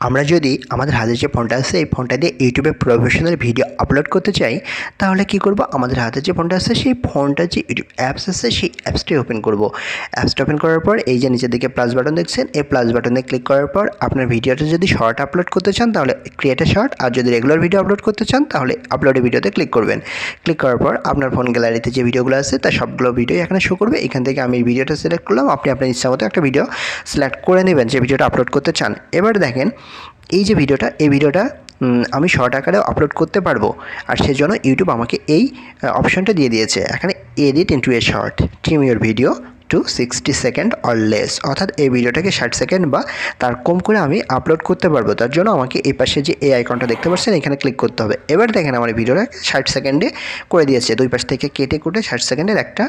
আমরা যদি আমাদের হাতে যে ফোনটা আছে এই ফোনটা দিয়ে ইউটিউবে প্রফেশনাল ভিডিও আপলোড করতে চাই তাহলে কি করব, আমাদের হাতে যে ফোনটা আছে সেই ফোনটা যে ইউটিউব অ্যাপস আছে সেই অ্যাপসটি ওপেন করব। অ্যাপসটা ওপেন করার পর এই যে নিচের দিকে প্লাস বাটন দেখছেন, এই প্লাস বাটনে ক্লিক করার পর আপনার ভিডিওটা যদি শর্ট আপলোড করতে চান তাহলে ক্রিয়েট এ শর্ট, আর যদি রেগুলার ভিডিও আপলোড করতে চান তাহলে আপলোড এ ভিডিওতে ক্লিক করবেন। ক্লিক করার পর আপনার ফোন গ্যালারিতে যে ভিডিওগুলো আছে তার সবগুলো ভিডিও এখানে শো করবে। এখান থেকে আমি ভিডিওটা সিলেক্ট করলাম, আপনি আপনার ইচ্ছা মতো একটা ভিডিও সিলেক্ট করে নেবেন যে ভিডিওটা আপলোড করতে চান। এবার দেখেন এই যে এই ভিডিওটা আমি শর্ট আকারেও আপলোড করতে পারবো, আর সেজন্য ইউটিউব আমাকে এই অপশনটা দিয়ে দিয়েছে। এখানে edit into a short, trim your video to 60 second or less, অর্থাৎ এই ভিডিওটাকে 60 সেকেন্ড বা তার কম করে আমি আপলোড করতে পারবো। তার জন্য আমাকে এই পাশে যে এই আইকনটা দেখতে পাচ্ছেন এখানে ক্লিক করতে হবে। এবার দেখেন আমার ভিডিওটা 60 সেকেন্ডে করে দিয়েছে, দুই পাশ থেকে কেটে কুটে 60 সেকেন্ডের একটা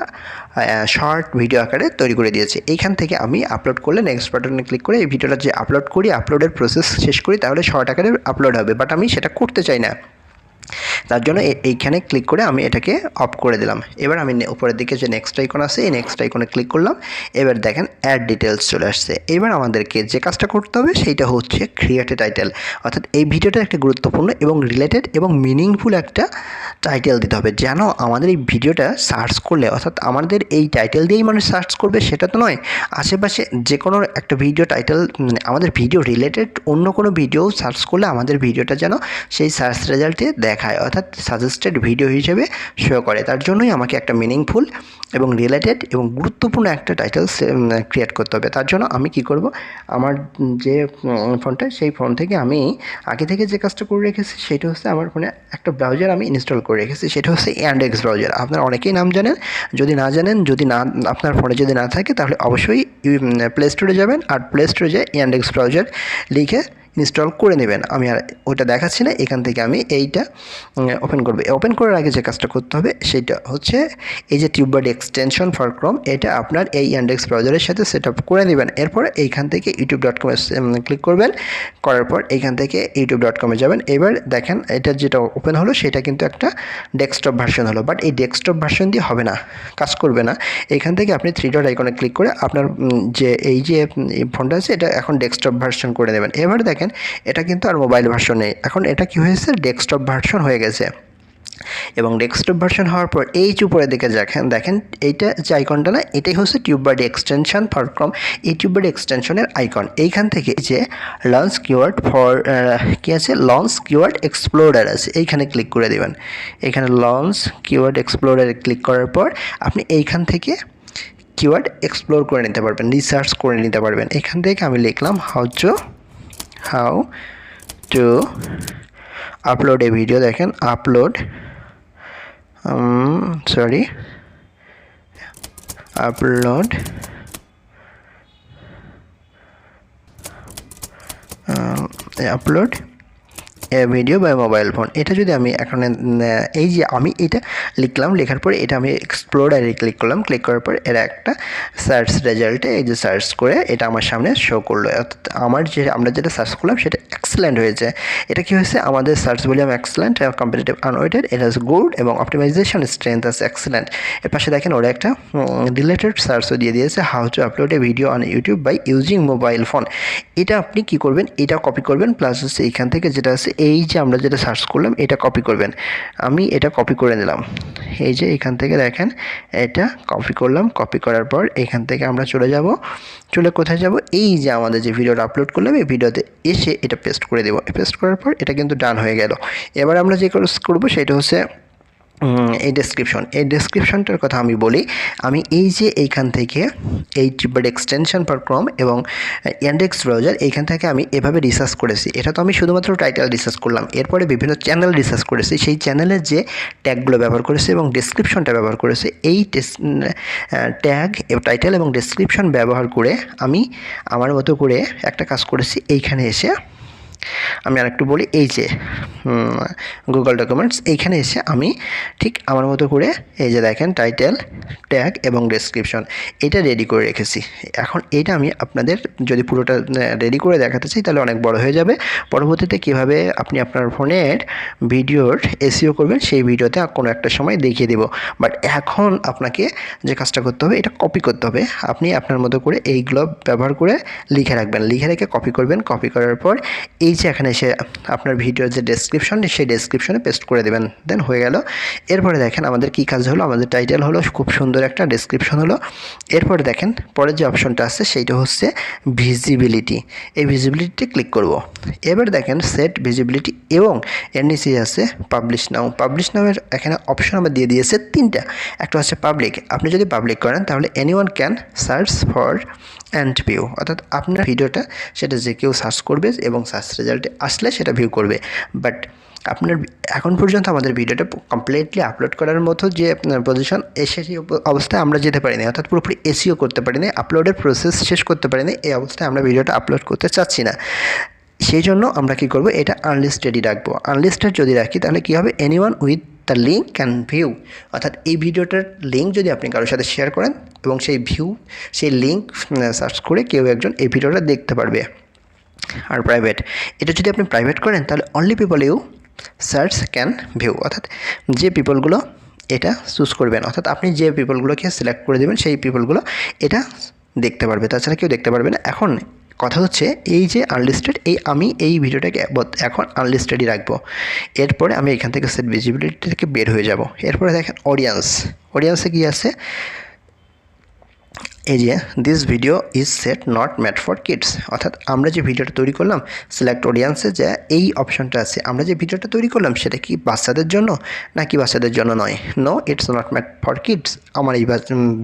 শর্ট ভিডিও আকারে তৈরি করে দিয়েছে। এইখান থেকে আমি আপলোড করলে নেক্সট বাটনে ক্লিক করে এই ভিডিওটা যে আপলোড করি, আপলোডের প্রসেস শেষ করি, তাহলে শর্ট আকারে আপলোড হবে, বাট আমি সেটা করতে চাই না। তার জন্য এইখানে ক্লিক করে আমি এটাকে অফ করে দিলাম। এবার আমি উপরের দিকে যে নেক্সট আইকন আছে এই নেক্সট আইকনে ক্লিক করলাম। এবার দেখেন অ্যাড ডিটেলস চলে আসছে। এবার আমাদেরকে যে কাজটা করতে হবে সেইটা হচ্ছে ক্রিয়েট এ টাইটেল, অর্থাৎ এই ভিডিওটা একটা গুরুত্বপূর্ণ এবং রিলেটেড এবং মিনিংফুল একটা টাইটেল দিতে হবে, যেন আমাদের এই ভিডিওটা সার্চ করলে, অর্থাৎ আমাদের এই টাইটেল দিয়েই মানুষ সার্চ করবে সেটা তো নয়, আশেপাশে যে কোনো একটা ভিডিও টাইটেল আমাদের ভিডিও রিলেটেড অন্য কোনো ভিডিও সার্চ করলে আমাদের ভিডিওটা যেন সেই সার্চ রেজাল্টে দেখায়, অর্থাৎ সাজেস্টেড ভিডিও হিসেবে শো করে। তার জন্যই আমাকে একটা মিনিংফুল এবং রিলেটেড এবং গুরুত্বপূর্ণ একটা টাইটেল ক্রিয়েট করতে হবে। তার জন্য আমি কি করব, আমার যে ফোনটা সেই ফোন থেকে আমি আগে থেকে যে কাজটা করে রেখেছি সেটা হচ্ছে আমার ফোনে একটা ব্রাউজার আমি ইনস্টল করে রেখেছি, সেটা হচ্ছে yandex ব্রাউজার। আপনারা অনেকেই নাম জানেন, যদি না জানেন, যদি না আপনার ফোনে যদি না থাকে তাহলে অবশ্যই প্লে স্টোরে যাবেন, আর প্লে স্টোরে যেয়ে yandex ব্রাউজার লিখে ইনস্টল করে নেবেন। আমি আর ওটা দেখাচ্ছি না, এখান থেকে আমি এইটা ওপেন করব। ওপেন করার আগে যে কাজটা করতে হবে সেটা হচ্ছে এই যে টিউববাডি এক্সটেনশন ফর ক্রোম, এটা আপনার এই yandex ব্রাউজারের সাথে সেট আপ করে নেবেন। এরপরে এইখান থেকে youtube.com ক্লিক করবেন, করার পর এইখান থেকে youtube.com যাবেন। এবার দেখেন এটা যেটা ওপেন হলো সেটা কিন্তু একটা ডেস্কটপ ভার্সন হলো, বাট এই ডেস্কটপ ভার্সন দিয়ে হবে না, কাজ করবে না। এইখান থেকে আপনি 3 ডট আইকনে ক্লিক করে আপনার যে এই যে ফোনটা আছে এটা এখন ডেস্কটপ ভার্সন করে নেবেন। এবার দেখেন এটা কিন্তু আর মোবাইল ভার্সন নেই, এখন এটা কি হয়েছে, ডেস্কটপ ভার্সন হয়ে গেছে। এবং ডেস্কটপ ভার্সন হওয়ার পর এই যে উপরের দিকে দেখেন এইটা যে আইকনটা না, এটাই হচ্ছে টিউববাডি এক্সটেনশন ফর ক্রোম, এই টিউববাডি এক্সটেনশনের আইকন। এইখান থেকে যে লঞ্চ কিওয়ার্ড ফর কি আছে, লঞ্চ কিওয়ার্ড এক্সপ্লোরার আছে, এইখানে ক্লিক করে দেবেন। এখানে লঞ্চ কিওয়ার্ড এক্সপ্লোরারে ক্লিক করার পর আপনি এইখান থেকে কিওয়ার্ড এক্সপ্লোর করে নিতে পারবেন, রিসার্চ করে নিতে পারবেন। এখান থেকে আমি লিখলাম how to upload a video. দেখেন upload upload a video by mobile phone. এটা যদি আমি এখন এই যে আমি এটা লিখলাম, লেখার পরে এটা আমি এক্সপ্লোরারে ক্লিক করলাম, ক্লিক করার পর এরা একটা সার্চ রেজাল্টে এই যে সার্চ করে এটা আমার সামনে শো করলো। অর্থাৎ আমরা যেটা সার্চ করলাম সেটা এক্সেলেন্ট হয়েছে। এটা কি হয়েছে, আমাদের সার্চ ভলিউম এক্সেলেন্ট, কম্পিটিটিভ আনওয়েটেড, এটা হচ্ছে গুড, এবং অপটিমাইজেশন স্ট্রেংথ আছে এক্সেলেন্ট। এর পাশে দেখেন ওরা একটা রিলেটেড সার্চও দিয়ে দিয়েছে, how to upload a video on YouTube by using mobile phone. এটা আপনি কি করবেন, এটা কপি করবেন, প্লাস হচ্ছে এইখান থেকে যেটা আছে এই যে আমরা যেটা সার্চ করলাম এটা কপি করবেন। আমি এটা কপি করে নিলাম, এই যে এখান থেকে দেখেন এটা কপি করলাম। কপি করার পর এখান থেকে আমরা চলে কোথায় যাব, এই যে আমাদের যে ভিডিওটা আপলোড করলাম এই ভিডিওতে এসে এটা পেস্ট করে দেবো। পেস্ট করার পর এটা কিন্তু ডান হয়ে গেল। এবার আমরা যে কাজ করবো সেটা হচ্ছে এই ডেসক্রিপশনটার কথা আমি বলি। আমি এই যে এইখান থেকে এই টিউববাডি এক্সটেনশন ফর ক্রোম এবং yandex ব্রাউজার এইখান থেকে আমি এভাবে রিসার্চ করেছি। এটা তো আমি শুধুমাত্র টাইটেল রিসার্চ করলাম, এরপরে বিভিন্ন চ্যানেল রিসার্চ করেছি, সেই চ্যানেলের যে ট্যাগগুলো ব্যবহার করেছি এবং ডেসক্রিপশনটা ব্যবহার করেছি, এই ট্যাগ টাইটেল এবং ডেসক্রিপশন ব্যবহার করে আমি আমার মতো করে একটা কাজ করেছি। এইখানে এসে আমি আরেকটু বলি, এই যে গুগল ডকুমেন্টস, এইখানে এসে আমি ঠিক আমার মতো করে এই যে দেখেন টাইটেল, ট্যাগ এবং ডেসক্রিপশন এটা রেডি করে রেখেছি। এখন এটা আমি আপনাদের যদি পুরোটা রেডি করে দেখাতে চাই তাহলে অনেক বড় হয়ে যাবে। পরবর্তীতে কিভাবে আপনি আপনার ফোনের ভিডিওর এসইও করবেন সেই ভিডিওতে কোনো একটা সময় দেখিয়ে দেব। বাট এখন আপনাকে যে কাজটা করতে হবে এটা কপি করতে হবে। আপনি আপনার মতো করে এইগুলো ব্যবহার করে লিখে রাখবেন, লিখে রেখে কপি করবেন। কপি করার পর এই যে এখানে এসে আপনার ভিডিওর যে ডেসক্রিপশন সেই ডেসক্রিপশনে পেস্ট করে দেবেন, দেন হয়ে গেল। এরপরে দেখেন আমাদের কী কাজ হলো, আমাদের টাইটেল হলো, খুব সুন্দর একটা ডেসক্রিপশন হলো। এরপরে দেখেন পরের যে অপশনটা আছে সেইটা হচ্ছে ভিজিবিলিটি। এই ভিজিবিলিটি ক্লিক করব। এবার দেখেন সেট ভিজিবিলিটি এবং এর নিচে আছে পাবলিশ নাও। পাবলিশ নামের এখানে অপশন আমরা দিয়ে দিয়েছে তিনটা। একটা হচ্ছে পাবলিক, আপনি যদি পাবলিক করেন তাহলে anyone can search for and view, অর্থাৎ আপনার ভিডিওটা সেটা যে কেউ সার্চ করবে এবং সার্চ রেজাল্টে আসলে সেটা ভিউ করবে। বাট আপনার এখন পর্যন্ত আমাদের ভিডিওটা কমপ্লিটলি আপলোড করার মতো যে পজিশন এসে সেই অবস্থায় আমরা যেতে পারিনি, অর্থাৎ পুরোপুরি এসইও করতে পারিনি, আপলোডের প্রসেস শেষ করতে পারিনি, এই অবস্থায় আমরা ভিডিওটা আপলোড করতে চাচ্ছি না। সেই জন্য আমরা কী করব, এটা আনলিস্টেডই রাখবো। আনলিস্টেড যদি রাখি তাহলে কী হবে, anyone with the link can view, অর্থাৎ এই ভিডিওটার লিঙ্ক যদি আপনি কারোর সাথে শেয়ার করেন এবং সেই লিঙ্ক সার্চ করে কেউ একজন এই ভিডিওটা দেখতে পারবে। আর প্রাইভেট, এটা যদি আপনি প্রাইভেট করেন তাহলে only people you search can view, অর্থাৎ যে পিপলগুলো এটা চুজ করবেন, অর্থাৎ আপনি যে পিপলগুলোকে সিলেক্ট করে দেবেন সেই পিপলগুলো এটা দেখতে পারবে, তাছাড়া কেউ দেখতে পারবে না। এখন কথা হচ্ছে এই যে আনলিস্টেড, আমি এই ভিডিওটাকে এখন আনলিস্টেডই রাখবো। এরপরে আমি এখান থেকে সেট ভিজিবিলিটি থেকে বের হয়ে যাব। এরপরে দেখেন অডিয়েন্সে কী আছে, এই যে this video is set not made for kids, অর্থাৎ আমরা যে ভিডিওটা তৈরি করলাম সিলেক্ট অডিয়েন্সে যে এই অপশনটা আছে, আমরা যে ভিডিওটা তৈরি করলাম সেটা কি বাচ্চাদের জন্য নাকি বাচ্চাদের জন্য নয়। No, it's not made for kids, আমার এই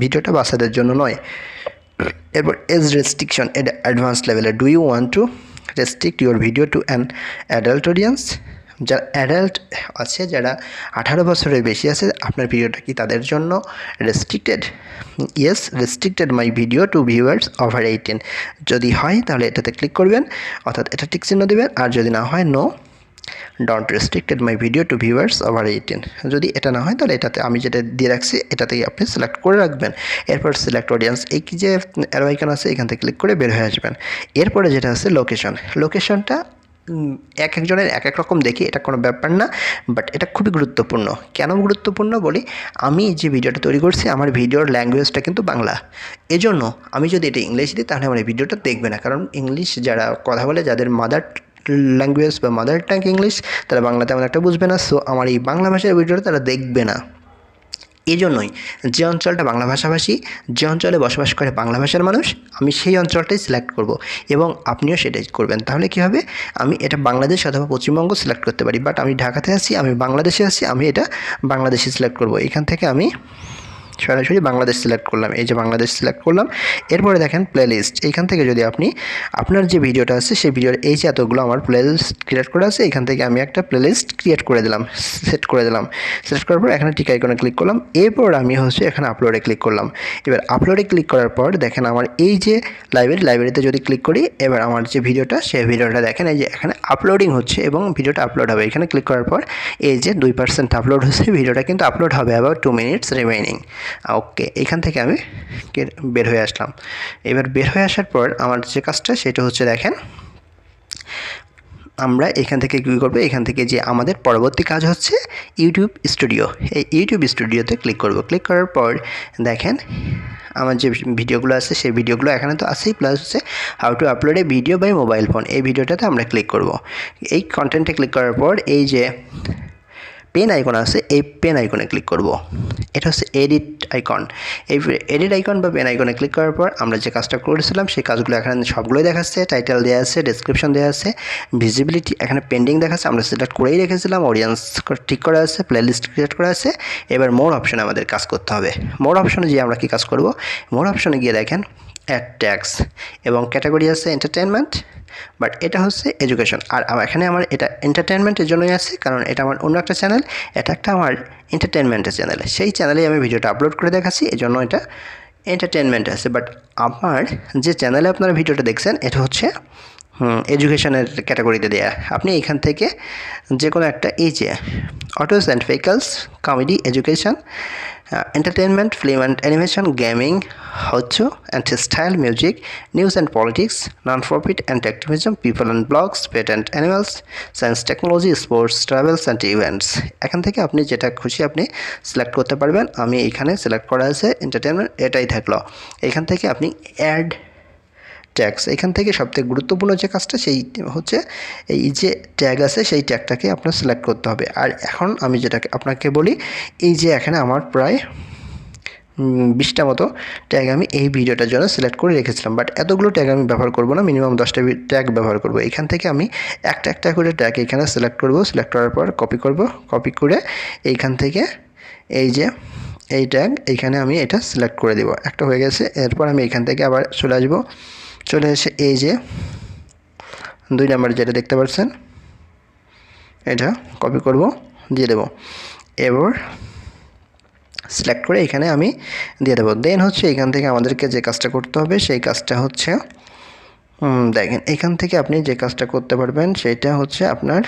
ভিডিওটা বাচ্চাদের জন্য নয়। এরপর এজ রেস্ট্রিকশন এট অ্যাডভান্স লেভেলে, do you want to restrict your video to an adult audience, যারা অ্যাডাল্ট আছে, যারা 18 বছরের বেশি আছে, আপনার ভিডিওটা কি তাদের জন্য restricted. Yes, restricted my video to viewers over 18, যদি হয় তাহলে এটাতে ক্লিক করবেন, অর্থাৎ এটা টিক চিহ্ন দেবেন। আর যদি না হয় no, don't restricted my video to viewers over 18, যদি এটা না হয় তাহলে এটাতে আমি যেটা দিয়ে রাখছি এটাতেই আপনি সিলেক্ট করে রাখবেন। এরপর সিলেক্ট অডিয়েন্স, এই কি যে অ্যারো আইকন আছে এখান থেকে ক্লিক করে বের হয়ে আসবেন। এরপরে যেটা আছে লোকেশনটা এক একজনের এক এক রকম দেখি, এটা কোনো ব্যাপার না, বাট এটা খুবই গুরুত্বপূর্ণ। কেন গুরুত্বপূর্ণ বলি, আমি যে ভিডিওটা তৈরি করছি আমার ভিডিওর ল্যাঙ্গুয়েজটা কিন্তু বাংলা, এজন্য আমি যদি এটা ইংলিশ দিই তাহলে আমার এই ভিডিওটা দেখবে না, কারণ ইংলিশ যারা কথা বলে, যাদের মাদার ল্যাঙ্গুয়েজ বা মাদার টাং ইংলিশ, তারা বাংলা তেমন একটা বুঝবে না। সো আমার এই বাংলা ভাষার ভিডিওটা তারা দেখবে না। এই জন্যই যে অঞ্চলটা বাংলা ভাষাভাষী, যে অঞ্চলে বসবাস করে বাংলা ভাষার মানুষ, আমি সেই অঞ্চলটাই সিলেক্ট করব এবং আপনিও সেটাই করবেন। তাহলে কী হবে, আমি এটা বাংলাদেশ অথবা পশ্চিমবঙ্গ সিলেক্ট করতে পারি, বাট আমি ঢাকাতে আছি, আমি বাংলাদেশে আছি, আমি এটা বাংলাদেশে সিলেক্ট করব। এখান থেকে আমি সরাসরি বাংলাদেশ সিলেক্ট করলাম, এই যে বাংলাদেশ সিলেক্ট করলাম। এরপরে দেখেন প্লেলিস্ট, এইখান থেকে যদি আপনি আপনার যে ভিডিওটা আছে সেই ভিডিওর এই যে এতগুলো আমার প্লেলিস্ট ক্রিয়েট করা আছে, এখান থেকে আমি একটা প্লেলিস্ট ক্রিয়েট করে দিলাম, সিলেক্ট করার পর এখানে টিক আইকনে ক্লিক করলাম। এরপর আমি এখানে আপলোডে ক্লিক করলাম। এবার আপলোডে ক্লিক করার পর দেখেন আমার এই যে লাইব্রেরিতে যদি ক্লিক করি, এবার আমার যে ভিডিওটা সেই ভিডিওটা দেখেন এই যে এখানে আপলোডিং হচ্ছে এবং ভিডিওটা আপলোড হবে। এখানে ক্লিক করার পর এই যে 2% আপলোড হচ্ছে, ভিডিওটা কিন্তু আপলোড হবে অ্যাবাউট 2 মিনিটস রিমেইনিং। ওকে, এখান থেকে আমি বের হয়ে আসলাম। এবার বের হয়ে আসার পর আমার যে কাজটা সেটা হচ্ছে দেখেন, আমরা এখান থেকে কী করবো, এখান থেকে যে আমাদের পরবর্তী কাজ হচ্ছে ইউটিউব স্টুডিও, এই ইউটিউব স্টুডিওতে ক্লিক করব। ক্লিক করার পর দেখেন আমার যে ভিডিওগুলো আছে সেই ভিডিওগুলো এখানে তো আছেই, প্লাস হচ্ছে how to upload a video by mobile phone, এই ভিডিওটাতে আমরা ক্লিক করব। এই কন্টেন্টে ক্লিক করার পর এই যে পেন আইকন আছে, এই পেন আইকনে ক্লিক করব। এটা হচ্ছে এডিট আইকন। এই এডিট আইকন বা পেন আইকনে ক্লিক করার পর আমরা যে কাজটা করেছিলাম সেই কাজগুলো এখানে সবগুলোই দেখাচ্ছে, টাইটেল দেওয়া আছে, ডেসক্রিপশন দেওয়া আছে, ভিজিবিলিটি এখানে পেন্ডিং দেখাচ্ছে, আমরা সিলেক্ট করেই রেখেছিলাম, অডিয়েন্স ঠিক করা আছে, প্লেলিস্ট ক্রিয়েট করা আছে। এবার মোর অপশনে আমাদের কাজ করতে হবে। মোর অপশনে গিয়ে আমরা কী কাজ করব, মোর অপশনে গিয়ে দেখেন অ্যাড ট্যাক্স এবং ক্যাটাগরি আছে এন্টারটেনমেন্ট, বাট এটা হচ্ছে এডুকেশন। আর এখানে আমার এটা এন্টারটেনমেন্টের জন্যই আছে, কারণ এটা আমার অন্য একটা চ্যানেল, এটা একটা আমার এন্টারটেনমেন্টের চ্যানেল, সেই চ্যানেলেই আমি ভিডিওটা আপলোড করে দেখাচ্ছি, এই জন্য এটা এন্টারটেনমেন্ট আছে। বাট আমার যে চ্যানেলে আপনারা ভিডিওটা দেখছেন এটা হচ্ছে এডুকেশনের ক্যাটাগরিতে দেয়া। আপনি এখান থেকে যে কোনো একটা, এই যে autos and vehicles, comedy, education, entertainment, film and animation, gaming, how-to and style, music, news and politics, non-profit and activism, people and blogs, pet and animals, science, technology, sports, travels and events। এখান থেকে আপনি যেটা খুশি আপনি select করতে পারবেন। আমি এখানে সিলেক্ট করা আছে এন্টারটেনমেন্ট, এটাই থাকলো। এখান থেকে আপনি অ্যাড ট্যাগস। এখান থেকে সবথেকে গুরুত্বপূর্ণ যে কাজটা সেই হচ্ছে এই যে ট্যাগ আছে সেই ট্যাগটাকে আপনার সিলেক্ট করতে হবে। আর এখন আমি যেটাকে আপনাকে বলি, এই যে এখানে আমার প্রায় 20টা মতো ট্যাগ আমি এই ভিডিওটার জন্য সিলেক্ট করে রেখেছিলাম, বাট এতগুলো ট্যাগ আমি ব্যবহার করব না, মিনিমাম 10টা ট্যাগ ব্যবহার করব। এখান থেকে আমি একটা করে ট্যাগ এখানে সিলেক্ট করব, সিলেক্ট করার পর কপি করব, কপি করে এইখান থেকে এই যে এই ট্যাগ এইখানে আমি এটা সিলেক্ট করে দেব। একটা হয়ে গেছে। এরপর আমি এখান থেকে আবার চলে আসব, চলে এসে এই যে 2 নাম্বার যেটা দেখতে পাচ্ছেন এটা কপি করব, দিয়ে দেব। এবার সিলেক্ট করে এখানে আমি দিয়ে দেবো। দেন হচ্ছে এখান থেকে আমাদেরকে যে কাজটা করতে হবে সেই কাজটা হচ্ছে দেখেন এখান থেকে আপনি যে কাজটা করতে পারবেন সেটা হচ্ছে আপনার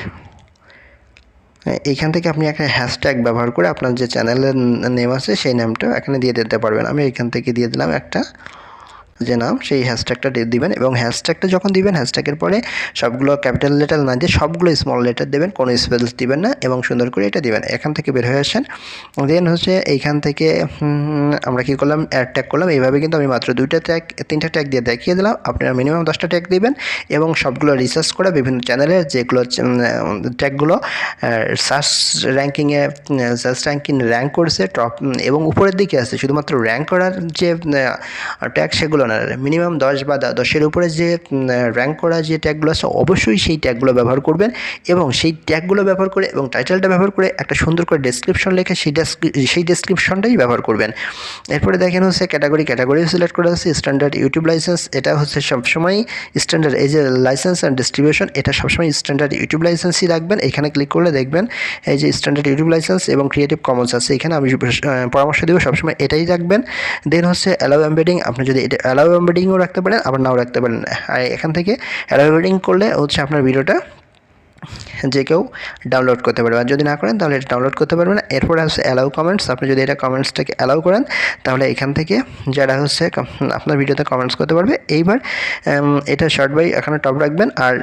এইখান থেকে আপনি একটা হ্যাশট্যাগ ব্যবহার করে আপনার যে চ্যানেলের নেম আছে সেই নামটা এখানে দিয়ে দিতে পারবেন। আমি এখান থেকে দিয়ে দিলাম একটা যে নাম, সেই হ্যাশট্যাগটা দিবেন এবং হ্যাশট্যাগটা যখন দিবেন হ্যাশট্যাগের পরে সবগুলো ক্যাপিটাল লেটার না দিয়ে সবগুলো স্মল লেটার দেবেন, কোনো স্পেস দিবেন না এবং সুন্দর করে এটা দিবেন। এখান থেকে বের হয়ে আসেন। দেন হচ্ছে এইখান থেকে আমরা কী করলাম, অ্যাড ট্যাগ করলাম। এইভাবে কিন্তু আমি মাত্র 2টা ট্যাগ 3টা ট্যাগ দিয়ে দেখিয়ে দিলাম। আপনারা মিনিমাম 10টা ট্যাগ দিবেন এবং সবগুলো রিসার্চ করে বিভিন্ন চ্যানেলের যেগুলো ট্যাগগুলো সার্চ র্যাঙ্কিং র্যাঙ্ক করছে টপ এবং উপরের দিকে আছে, শুধুমাত্র র্যাঙ্ক করার যে ট্যাগ সেগুলো না, মিনিমাম 10 বা 10-এর উপরে যে র্যাঙ্ক করা যে ট্যাগগুলো আছে অবশ্যই সেই ট্যাগগুলো ব্যবহার করবেন এবং সেই ট্যাগগুলো ব্যবহার করে এবং টাইটেলটা ব্যবহার করে একটা সুন্দর করে ডেসক্রিপশন লিখে সেই ডেসক্রিপশনটাই ব্যবহার করবেন। এরপরে দেখেন হচ্ছে ক্যাটাগরি সিলেক্ট করা আছে। স্ট্যান্ডার্ড ইউটিউব লাইসেন্স, এটা হচ্ছে সবসময় স্ট্যান্ডার্ড, এই যে লাইসেন্স অ্যান্ড ডিস্ট্রিবিউশন এটা সবসময় স্ট্যান্ডার্ড ইউটিউব লাইসেন্সই রাখবেন। এখানে ক্লিক করলে দেখবেন এই যে স্ট্যান্ডার্ড ইউটিউব লাইসেন্স এবং ক্রিয়েটিভ কমন্স আছে, এখানে আমি পরামর্শ দেবো সবসময় এটাই রাখবেন। দেন হচ্ছে অ্যালাউ এমবেডিং, আপনি যদি এটা অ্যালাউ এমবেডিংও রাখতে পারেন আবার নাও রাখতে পারেন। আর এখান থেকে অ্যালাউ এমবেডিং করলে হচ্ছে আপনার ভিডিওটা যে কেউ ডাউনলোড করতে পারবে, আর যদি না করেন তাহলে এটা ডাউনলোড করতে পারবে না। এরপরে হচ্ছে অ্যালাউ কমেন্টস, আপনি যদি এটা কমেন্টসটাকে অ্যালাউ করেন তাহলে এখান থেকে যারা হচ্ছে আপনার ভিডিওতে কমেন্টস করতে পারবে। এইবার এটা শর্ট বাই এখানে টপ রাখবেন আর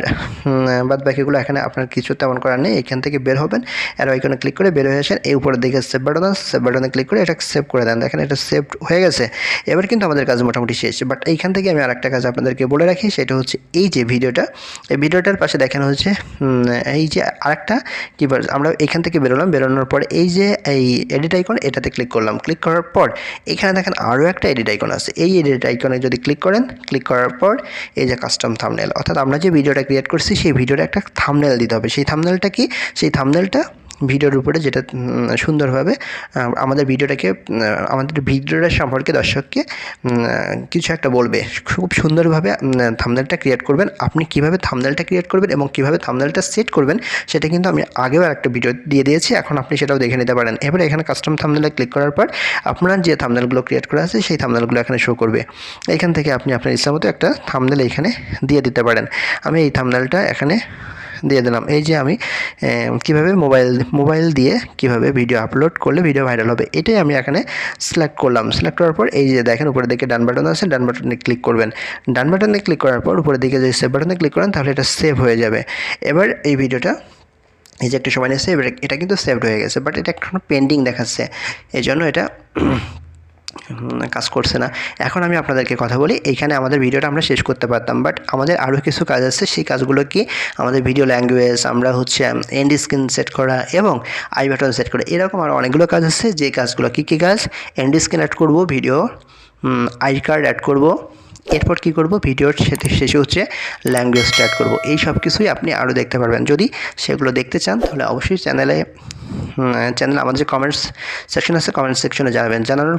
বাদ বাকিগুলো এখানে আপনার কিছু তেমন করার নেই। এখান থেকে বের হবেন, আর আইকনে ক্লিক করে বের হয়ে আসেন। এই উপরের দিকে সেভ বাটন আছে, সেভ বাটনে ক্লিক করে এটা সেভ করে দেন। দেখেন এটা সেভ হয়ে গেছে। এবার কিন্তু আমাদের কাজ মোটামুটি শেষ। বাট এইখান থেকে আমি আরেকটা কাজ আপনাদেরকে বলে রাখি, সেটা হচ্ছে এই যে ভিডিওটা, এই ভিডিওটার পাশে দেখেন হচ্ছে এই যে আরেকটা কিবার, আমরা এখান থেকে বেরোলাম, বেরোনোর পরে এই যে এই এডিট আইকন এটাতে ক্লিক করলাম। ক্লিক করার পর এখানে দেখেন আরও একটা এডিট আইকন আছে। এই এডিট আইকনে যদি ক্লিক করেন, ক্লিক করার পর এই যে কাস্টম থাম্বনেল, অর্থাৎ আমরা যে ভিডিওটা ক্রিয়েট করছি সেই ভিডিওটা একটা থাম্বনেল দিতে হবে। সেই থাম্বনেলটা কি, সেই থাম্বনেলটা ভিডিওর উপরে যেটা সুন্দরভাবে আমাদের ভিডিওটা সম্পর্কে দর্শককে কিছু একটা বলবে, খুব সুন্দরভাবে থাম্বনেলটা ক্রিয়েট করবেন। আপনি কিভাবে থাম্বনেলটা ক্রিয়েট করবেন এবং কিভাবে থাম্বনেলটা সেট করবেন সেটা কিন্তু আমি আগেও একটা ভিডিও দিয়ে দিয়েছি, এখন আপনি সেটাও দেখে নিতে পারেন। এবারে এখানে কাস্টম থাম্বনেলে ক্লিক করার পর আপনার যে থাম্বনেলগুলো ক্রিয়েট করা আছে সেই থাম্বনেলগুলো এখানে শো করবে। এখান থেকে আপনি আপনার ইচ্ছামতো একটা থাম্বনেল এখানে দিয়ে দিতে পারেন। আমি এই থাম্বনেলটা এখানে দিয়ে দিলাম। এই যে আমি কীভাবে মোবাইল দিয়ে কিভাবে ভিডিও আপলোড করলে ভিডিও ভাইরাল হবে এটাই আমি এখানে সিলেক্ট করলাম। সিলেক্ট করার পর এই যে দেখেন উপরের দিকে ডান বাটন আছে, ডান বাটনে ক্লিক করবেন। ডান বাটনে ক্লিক করার পর উপরের দিকে যদি সেভ বাটনে ক্লিক করেন তাহলে এটা সেভ হয়ে যাবে। এবার এই ভিডিওটা এই যে একটু সময় নিয়েছে, এবার এটা কিন্তু সেভড হয়ে গেছে, বাট এটা এখনো পেন্ডিং দেখাচ্ছে, এই জন্য এটা কাজ করছে না। এখন আমি আপনাদেরকে কথা বলি, এইখানে আমাদের ভিডিওটা আমরা শেষ করতে পারতাম, বাট আমাদের আরও কিছু কাজ আছে। সেই কাজগুলো কি, আমাদের ভিডিও ল্যাঙ্গুয়েজ, আমরা হচ্ছে এন্ড স্ক্রিন সেট করা এবং আই বাটন সেট করা, এরকম আরও অনেকগুলো কাজ আছে। যে কাজগুলো কী কাজ, এন্ড স্ক্রিন অ্যাড করব, ভিডিও আই কার্ড অ্যাড করব, এরপর কী করব, ভিডিওর শেষে হচ্ছে ল্যাঙ্গুয়েজটা অ্যাড করব। এই সব কিছুই আপনি আরও দেখতে পারবেন। যদি সেগুলো দেখতে চান তাহলে অবশ্যই চ্যানেলে আমাদের যে কমেন্টস সেকশন আছে কমেন্ট সেকশনে জানাবেন। জানানোর